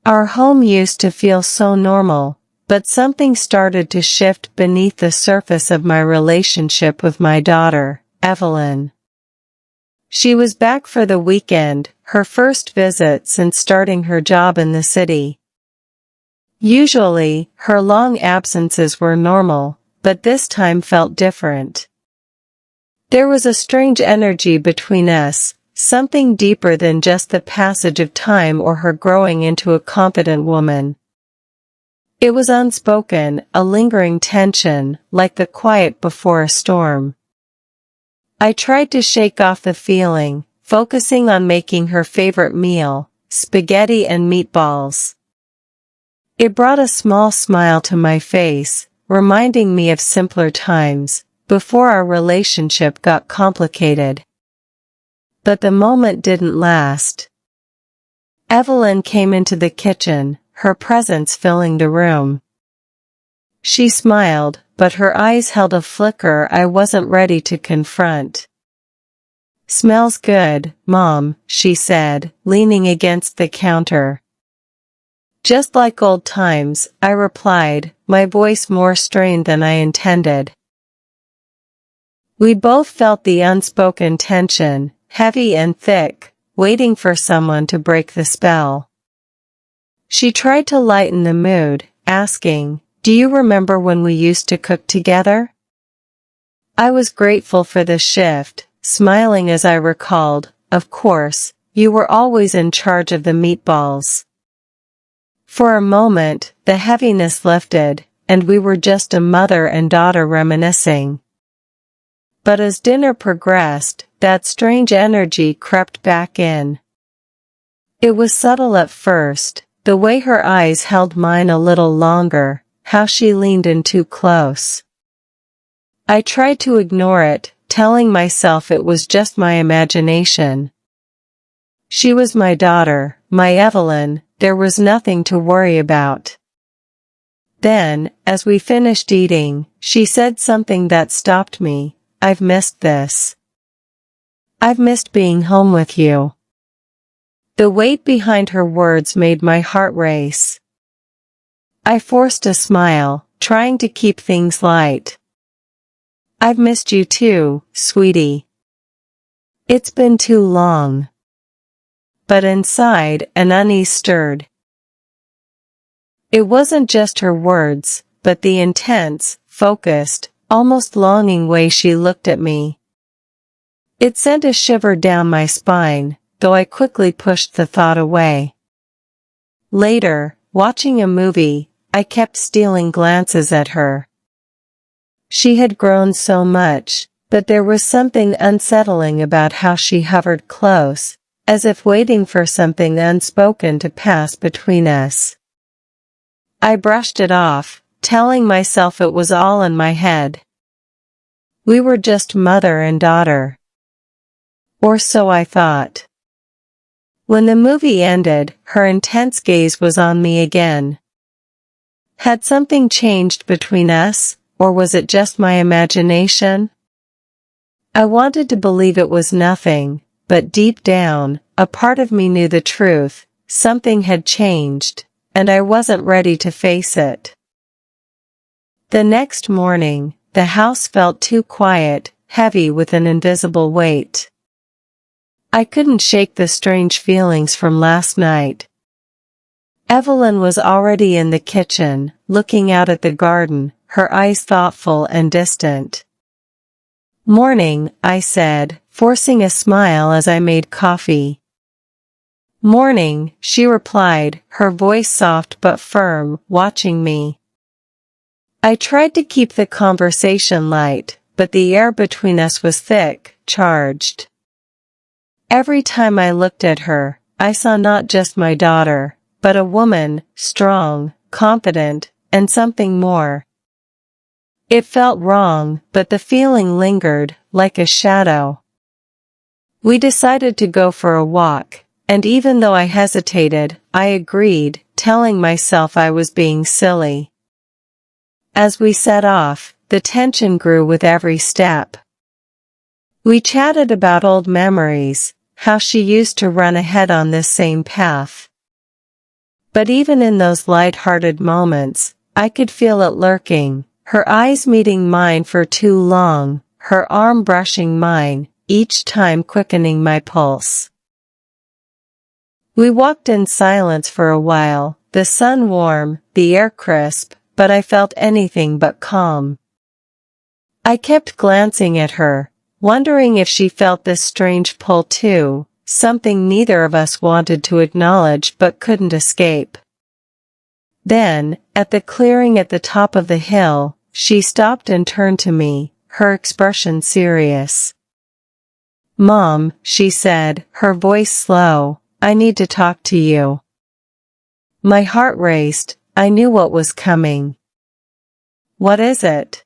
Our home used to feel so normal, but something started to shift beneath the surface of my relationship with my daughter, Evelyn. She was back for the weekend, her first visit since starting her job in the city. Usually, her long absences were normal, but this time felt different. There was a strange energy between us, something deeper than just the passage of time or her growing into a competent woman. It was unspoken, a lingering tension, like the quiet before a storm. I tried to shake off the feeling, focusing on making her favorite meal, spaghetti and meatballs. It brought a small smile to my face, reminding me of simpler times, before our relationship got complicated. But the moment didn't last. Evelyn came into the kitchen, her presence filling the room. She smiled, but her eyes held a flicker I wasn't ready to confront. "Smells good, Mom," she said, leaning against the counter. "Just like old times," I replied, my voice more strained than I intended. We both felt the unspoken tension, heavy and thick, waiting for someone to break the spell. She tried to lighten the mood, asking, "Do you remember when we used to cook together?" I was grateful for the shift, smiling as I recalled, "Of course, you were always in charge of the meatballs." For a moment, the heaviness lifted, and we were just a mother and daughter reminiscing. But as dinner progressed, that strange energy crept back in. It was subtle at first, the way her eyes held mine a little longer, how she leaned in too close. I tried to ignore it, telling myself it was just my imagination. She was my daughter, my Evelyn, there was nothing to worry about. Then, as we finished eating, she said something that stopped me. "I've missed this. I've missed being home with you." The weight behind her words made my heart race. I forced a smile, trying to keep things light. "I've missed you too, sweetie. It's been too long." But inside, an unease stirred. It wasn't just her words, but the intense, focused, almost longing way she looked at me. It sent a shiver down my spine, though I quickly pushed the thought away. Later, watching a movie, I kept stealing glances at her. She had grown so much, but there was something unsettling about how she hovered close, as if waiting for something unspoken to pass between us. I brushed it off, telling myself it was all in my head. We were just mother and daughter. Or so I thought. When the movie ended, her intense gaze was on me again. Had something changed between us, or was it just my imagination? I wanted to believe it was nothing, but deep down, a part of me knew the truth, something had changed, and I wasn't ready to face it. The next morning, the house felt too quiet, heavy with an invisible weight. I couldn't shake the strange feelings from last night. Evelyn was already in the kitchen, looking out at the garden, her eyes thoughtful and distant. "Morning," I said, forcing a smile as I made coffee. "Morning," she replied, her voice soft but firm, watching me. I tried to keep the conversation light, but the air between us was thick, charged. Every time I looked at her, I saw not just my daughter, but a woman, strong, confident, and something more. It felt wrong, but the feeling lingered, like a shadow. We decided to go for a walk, and even though I hesitated, I agreed, telling myself I was being silly. As we set off, the tension grew with every step. We chatted about old memories, how she used to run ahead on this same path. But even in those light-hearted moments, I could feel it lurking, her eyes meeting mine for too long, her arm brushing mine, each time quickening my pulse. We walked in silence for a while, the sun warm, the air crisp, but I felt anything but calm. I kept glancing at her, wondering if she felt this strange pull too, something neither of us wanted to acknowledge but couldn't escape. Then, at the clearing at the top of the hill, she stopped and turned to me, her expression serious. "Mom," she said, her voice slow, "I need to talk to you." My heart raced, I knew what was coming. "What is it?"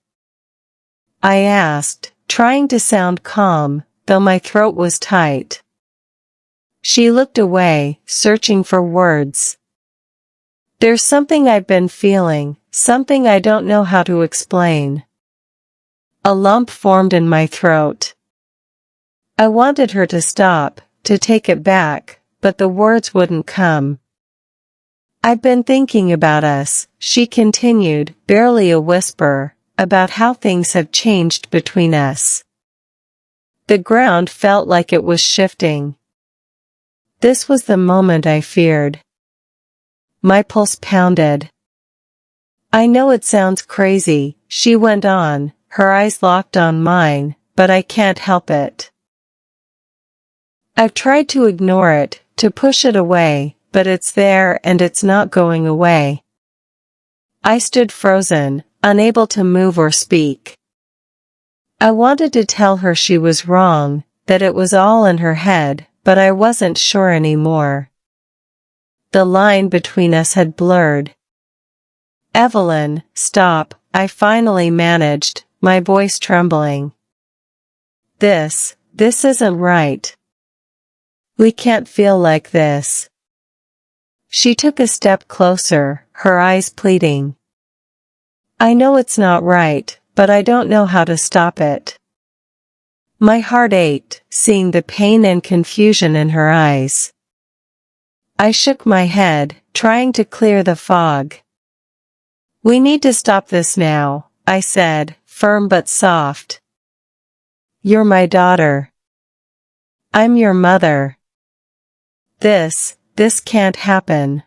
I asked, trying to sound calm, though my throat was tight. She looked away, searching for words. "There's something I've been feeling, something I don't know how to explain." A lump formed in my throat. I wanted her to stop, to take it back, but the words wouldn't come. "I've been thinking about us," she continued, barely a whisper, "about how things have changed between us." The ground felt like it was shifting. This was the moment I feared. My pulse pounded. "I know it sounds crazy," she went on, her eyes locked on mine, "but I can't help it. I've tried to ignore it, to push it away, but it's there and it's not going away." I stood frozen, unable to move or speak. I wanted to tell her she was wrong, that it was all in her head, but I wasn't sure anymore. The line between us had blurred. "Evelyn, stop," I finally managed, my voice trembling. This isn't right. We can't feel like this." She took a step closer, her eyes pleading. "I know it's not right, but I don't know how to stop it." My heart ached, seeing the pain and confusion in her eyes. I shook my head, trying to clear the fog. "We need to stop this now," I said, firm but soft. "You're my daughter. I'm your mother. This can't happen.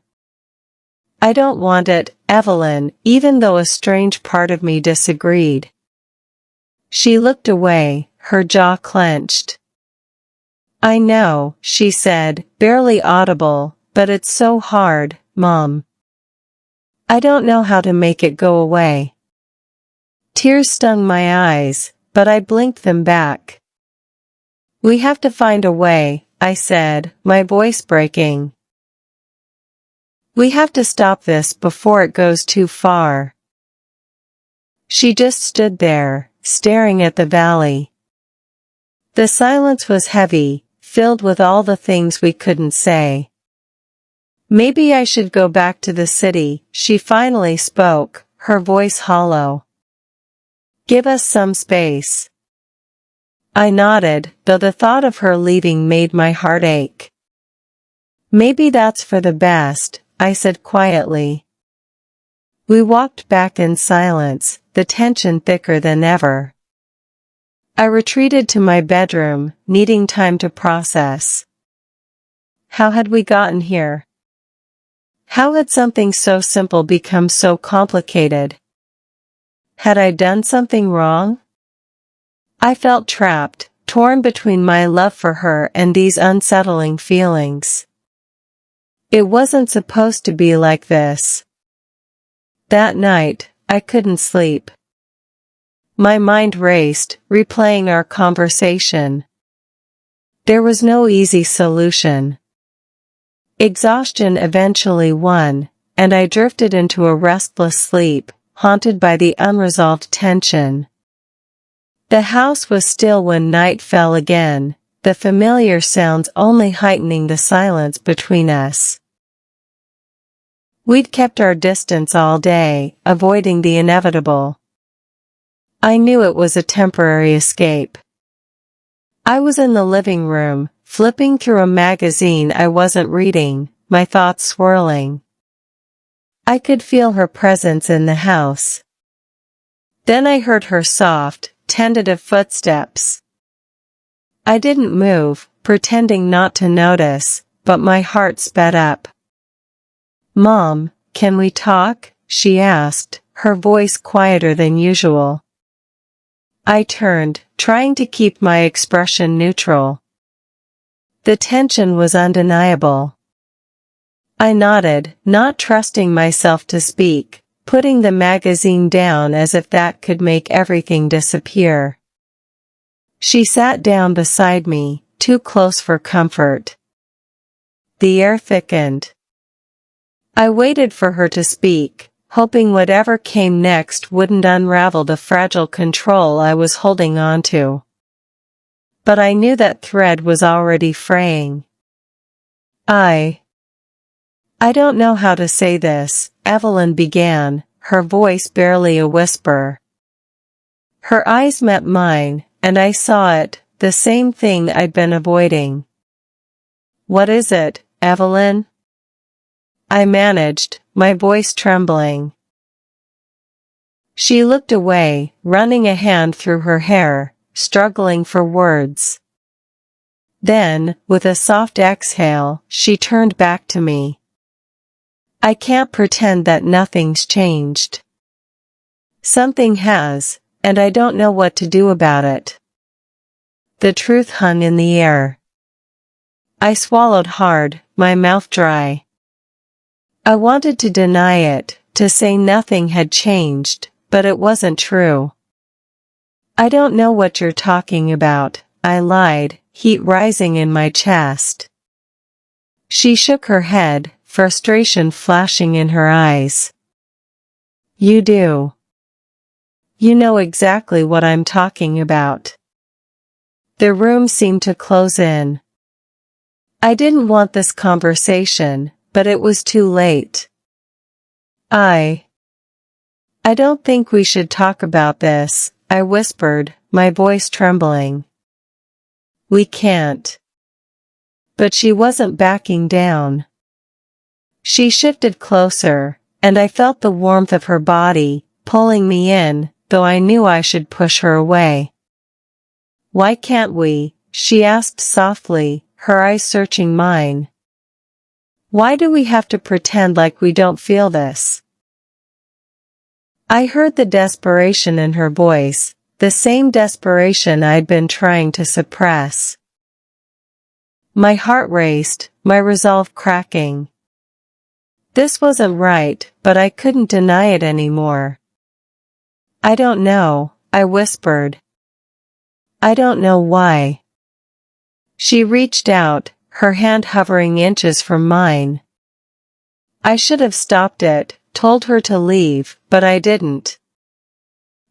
I don't want it, Evelyn," even though a strange part of me disagreed. She looked away, her jaw clenched. "I know," she said, barely audible, "but it's so hard, Mom. I don't know how to make it go away." Tears stung my eyes, but I blinked them back. "We have to find a way," I said, my voice breaking. "We have to stop this before it goes too far." She just stood there, staring at the valley. The silence was heavy, filled with all the things we couldn't say. "Maybe I should go back to the city," she finally spoke, her voice hollow. "Give us some space." I nodded, though the thought of her leaving made my heart ache. "Maybe that's for the best," I said quietly. We walked back in silence, the tension thicker than ever. I retreated to my bedroom, needing time to process. How had we gotten here? How had something so simple become so complicated? Had I done something wrong? I felt trapped, torn between my love for her and these unsettling feelings. It wasn't supposed to be like this. That night, I couldn't sleep. My mind raced, replaying our conversation. There was no easy solution. Exhaustion eventually won, and I drifted into a restless sleep, haunted by the unresolved tension. The house was still when night fell again, the familiar sounds only heightening the silence between us. We'd kept our distance all day, avoiding the inevitable. I knew it was a temporary escape. I was in the living room, flipping through a magazine I wasn't reading, my thoughts swirling. I could feel her presence in the house. Then I heard her soft, tentative footsteps. I didn't move, pretending not to notice, but my heart sped up. "Mom, can we talk?" she asked, her voice quieter than usual. I turned, trying to keep my expression neutral. The tension was undeniable. I nodded, not trusting myself to speak, putting the magazine down as if that could make everything disappear. She sat down beside me, too close for comfort. The air thickened. I waited for her to speak, hoping whatever came next wouldn't unravel the fragile control I was holding onto. But I knew that thread was already fraying. I don't know how to say this, Evelyn began, her voice barely a whisper. Her eyes met mine, and I saw it, the same thing I'd been avoiding. "What is it, Evelyn?" I managed, my voice trembling. She looked away, running a hand through her hair, struggling for words. Then, with a soft exhale, she turned back to me. "I can't pretend that nothing's changed. Something has, and I don't know what to do about it." The truth hung in the air. I swallowed hard, my mouth dry. I wanted to deny it, to say nothing had changed, but it wasn't true. "I don't know what you're talking about," I lied, heat rising in my chest. She shook her head, frustration flashing in her eyes. "You do. You know exactly what I'm talking about." The room seemed to close in. I didn't want this conversation, but it was too late. I don't think we should talk about this," I whispered, my voice trembling. "We can't." But she wasn't backing down. She shifted closer, and I felt the warmth of her body, pulling me in, though I knew I should push her away. "Why can't we?" she asked softly, her eyes searching mine. "Why do we have to pretend like we don't feel this?" I heard the desperation in her voice, the same desperation I'd been trying to suppress. My heart raced, my resolve cracking. This wasn't right, but I couldn't deny it anymore. "I don't know," I whispered. "I don't know why." She reached out, her hand hovering inches from mine. I should have stopped it, told her to leave, but I didn't.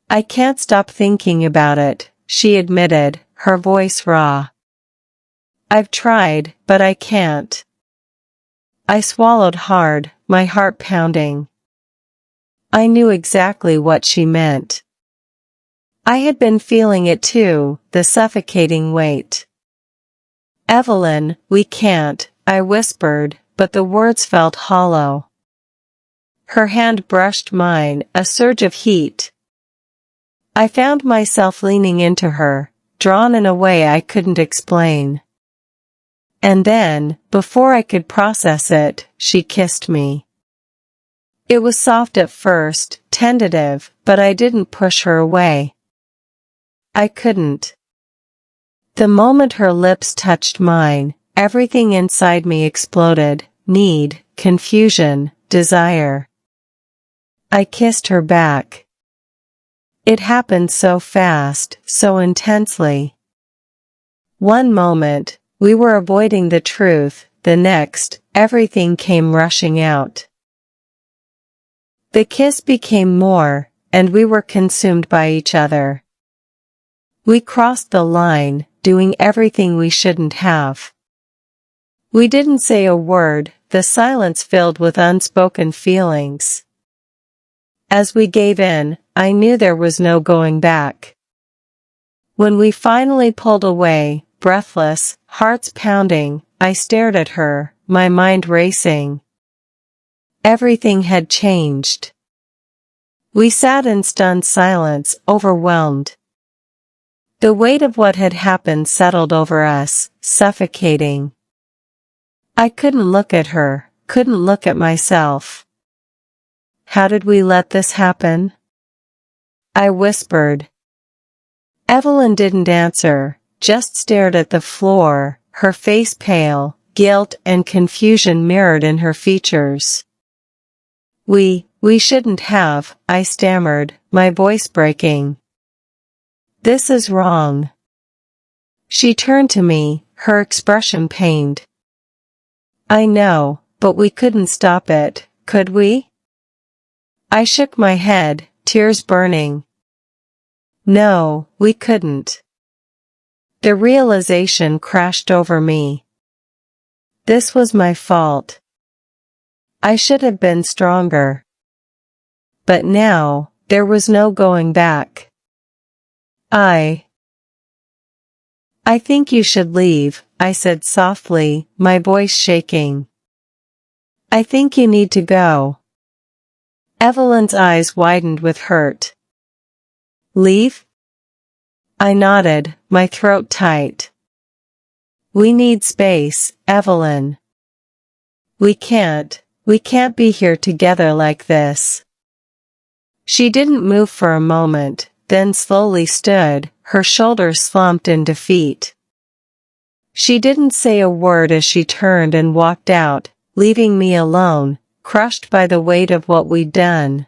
"I can't stop thinking about it," she admitted, her voice raw. "I've tried, but I can't." I swallowed hard, my heart pounding. I knew exactly what she meant. I had been feeling it too, the suffocating weight. "Evelyn, we can't," I whispered, but the words felt hollow. Her hand brushed mine, a surge of heat. I found myself leaning into her, drawn in a way I couldn't explain. And then, before I could process it, she kissed me. It was soft at first, tentative, but I didn't push her away. I couldn't. The moment her lips touched mine, everything inside me exploded: need, confusion, desire. I kissed her back. It happened so fast, so intensely. One moment, we were avoiding the truth, the next, everything came rushing out. The kiss became more, and we were consumed by each other. We crossed the line, doing everything we shouldn't have. We didn't say a word, the silence filled with unspoken feelings. As we gave in, I knew there was no going back. When we finally pulled away, breathless, hearts pounding, I stared at her, my mind racing. Everything had changed. We sat in stunned silence, overwhelmed. The weight of what had happened settled over us, suffocating. I couldn't look at her, couldn't look at myself. How did we let this happen? I whispered. Evelyn didn't answer, just stared at the floor, her face pale, guilt and confusion mirrored in her features. We shouldn't have, I stammered, my voice breaking. This is wrong. She turned to me, her expression pained. I know, but we couldn't stop it, could we? I shook my head, tears burning. No, we couldn't. The realization crashed over me. This was my fault. I should have been stronger. But now, there was no going back. I think you should leave, I said softly, my voice shaking. I think you need to go. Evelyn's eyes widened with hurt. Leave? I nodded, my throat tight. We need space, Evelyn. We can't be here together like this. She didn't move for a moment, then slowly stood, her shoulders slumped in defeat. She didn't say a word as she turned and walked out, leaving me alone, crushed by the weight of what we'd done.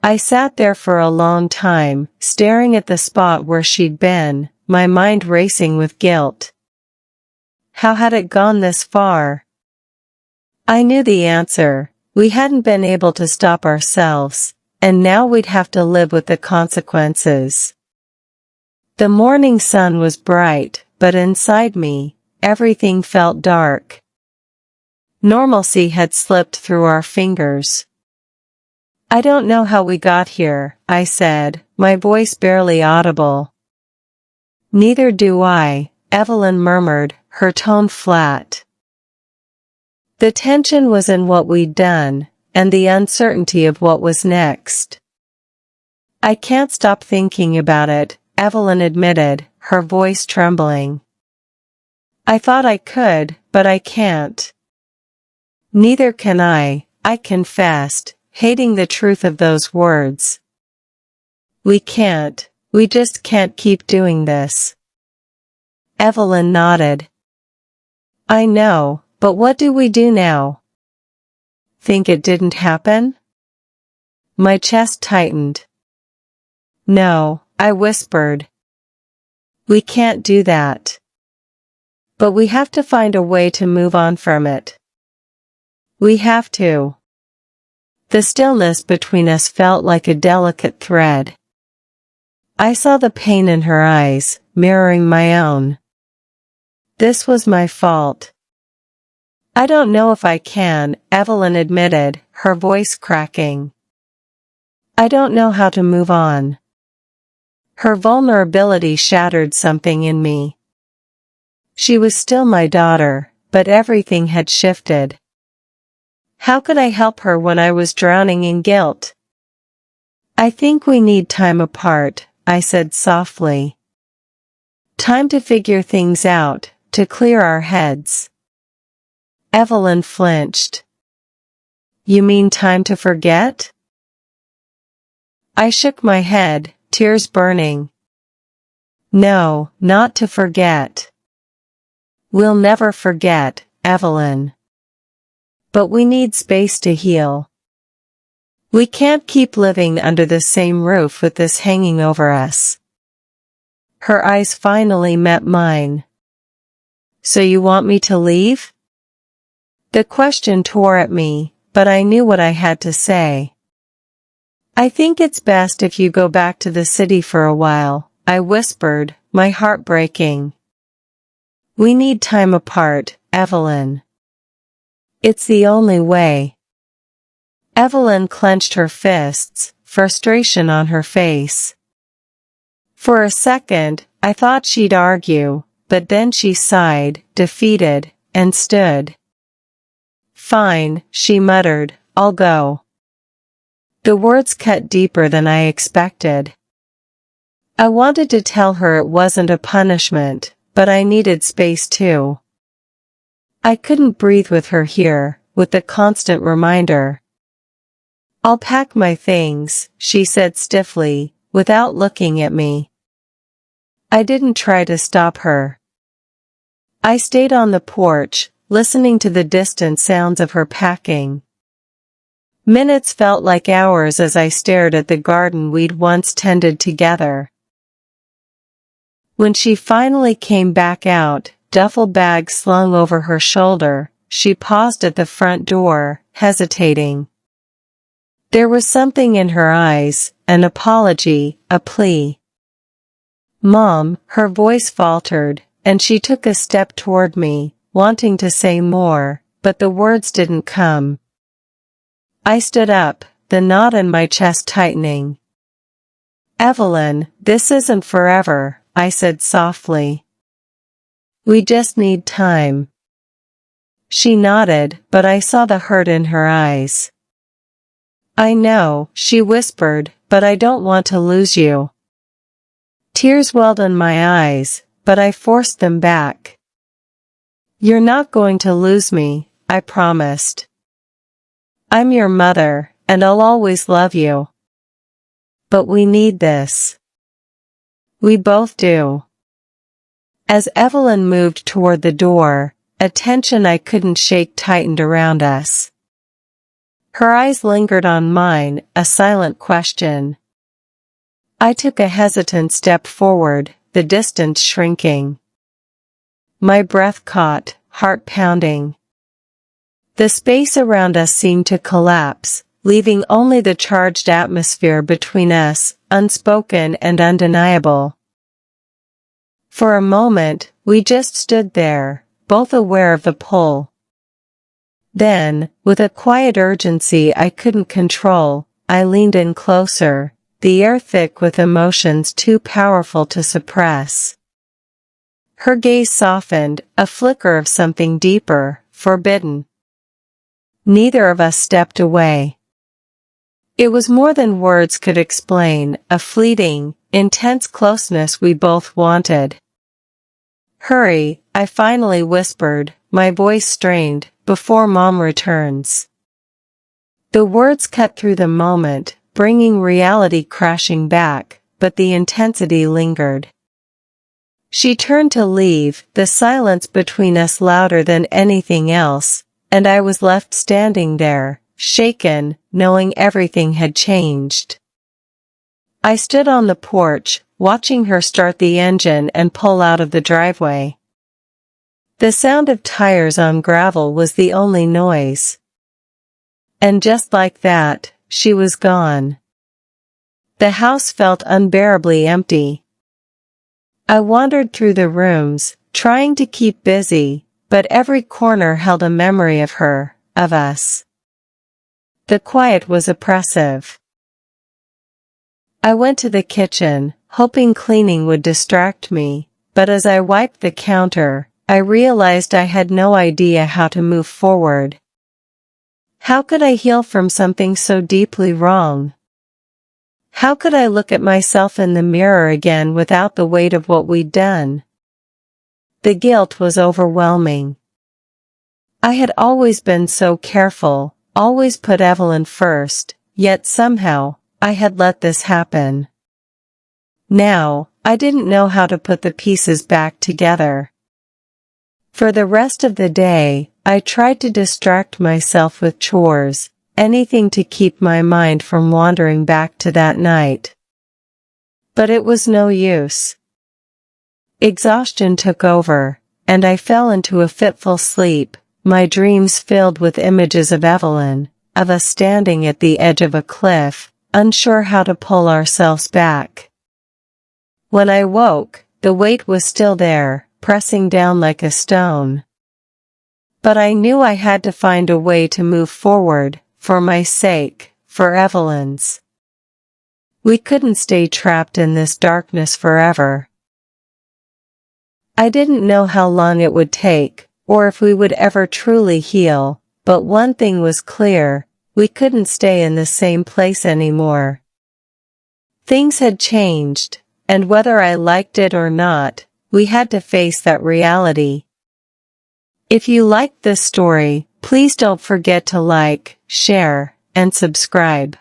I sat there for a long time, staring at the spot where she'd been, my mind racing with guilt. How had it gone this far? I knew the answer. We hadn't been able to stop ourselves, and now we'd have to live with the consequences. The morning sun was bright, but inside me, everything felt dark. Normalcy had slipped through our fingers. I don't know how we got here, I said, my voice barely audible. Neither do I, Evelyn murmured, her tone flat. The tension was in what we'd done, and the uncertainty of what was next. I can't stop thinking about it, Evelyn admitted, her voice trembling. I thought I could, but I can't. Neither can I confessed, hating the truth of those words. We just can't keep doing this. Evelyn nodded. I know, but what do we do now? Think it didn't happen? My chest tightened. No, I whispered. We can't do that. But we have to find a way to move on from it. We have to. The stillness between us felt like a delicate thread. I saw the pain in her eyes, mirroring my own. This was my fault. I don't know if I can, Evelyn admitted, her voice cracking. I don't know how to move on. Her vulnerability shattered something in me. She was still my daughter, but everything had shifted. How could I help her when I was drowning in guilt? I think we need time apart, I said softly. Time to figure things out, to clear our heads. Evelyn flinched. You mean time to forget? I shook my head, tears burning. No, not to forget. We'll never forget, Evelyn. But we need space to heal. We can't keep living under the same roof with this hanging over us. Her eyes finally met mine. So you want me to leave? The question tore at me, but I knew what I had to say. I think it's best if you go back to the city for a while, I whispered, my heart breaking. We need time apart, Evelyn. It's the only way. Evelyn clenched her fists, frustration on her face. For a second, I thought she'd argue, but then she sighed, defeated, and stood. "Fine," she muttered, "I'll go." The words cut deeper than I expected. I wanted to tell her it wasn't a punishment, but I needed space too. I couldn't breathe with her here, with the constant reminder. "I'll pack my things," she said stiffly, without looking at me. I didn't try to stop her. I stayed on the porch, listening to the distant sounds of her packing. Minutes felt like hours as I stared at the garden we'd once tended together. When she finally came back out, duffel bag slung over her shoulder, she paused at the front door, hesitating. There was something in her eyes, an apology, a plea. "Mom," her voice faltered, and she took a step toward me, wanting to say more, but the words didn't come. I stood up, the knot in my chest tightening. "Evelyn, this isn't forever," I said softly. "We just need time." She nodded, but I saw the hurt in her eyes. "I know," she whispered, "but I don't want to lose you." Tears welled in my eyes, but I forced them back. "You're not going to lose me," I promised. "I'm your mother, and I'll always love you. But we need this." "We both do." As Evelyn moved toward the door, a tension I couldn't shake tightened around us. Her eyes lingered on mine, a silent question. I took a hesitant step forward, the distance shrinking. My breath caught, heart pounding. The space around us seemed to collapse, leaving only the charged atmosphere between us, unspoken and undeniable. For a moment, we just stood there, both aware of the pull. Then, with a quiet urgency I couldn't control, I leaned in closer, the air thick with emotions too powerful to suppress. Her gaze softened, a flicker of something deeper, forbidden. Neither of us stepped away. It was more than words could explain, a fleeting, intense closeness we both wanted. "Hurry," I finally whispered, my voice strained, "before Mom returns." The words cut through the moment, bringing reality crashing back, but the intensity lingered. She turned to leave, the silence between us louder than anything else, and I was left standing there, shaken, knowing everything had changed. I stood on the porch, watching her start the engine and pull out of the driveway. The sound of tires on gravel was the only noise. And just like that, she was gone. The house felt unbearably empty. I wandered through the rooms, trying to keep busy, but every corner held a memory of her, of us. The quiet was oppressive. I went to the kitchen, hoping cleaning would distract me, but as I wiped the counter, I realized I had no idea how to move forward. How could I heal from something so deeply wrong? How could I look at myself in the mirror again without the weight of what we'd done? The guilt was overwhelming. I had always been so careful, always put Evelyn first, yet somehow, I had let this happen. Now, I didn't know how to put the pieces back together. For the rest of the day, I tried to distract myself with chores, anything to keep my mind from wandering back to that night. But it was no use. Exhaustion took over, and I fell into a fitful sleep, my dreams filled with images of Evelyn, of us standing at the edge of a cliff, unsure how to pull ourselves back. When I woke, the weight was still there, pressing down like a stone. But I knew I had to find a way to move forward, for my sake, for Evelyn's. We couldn't stay trapped in this darkness forever. I didn't know how long it would take, or if we would ever truly heal, but one thing was clear, we couldn't stay in the same place anymore. Things had changed, and whether I liked it or not, we had to face that reality. If you liked this story, please don't forget to like, share, and subscribe.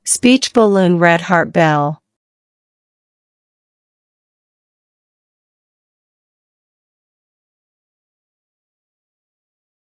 Speech Balloon Red Heart Bell.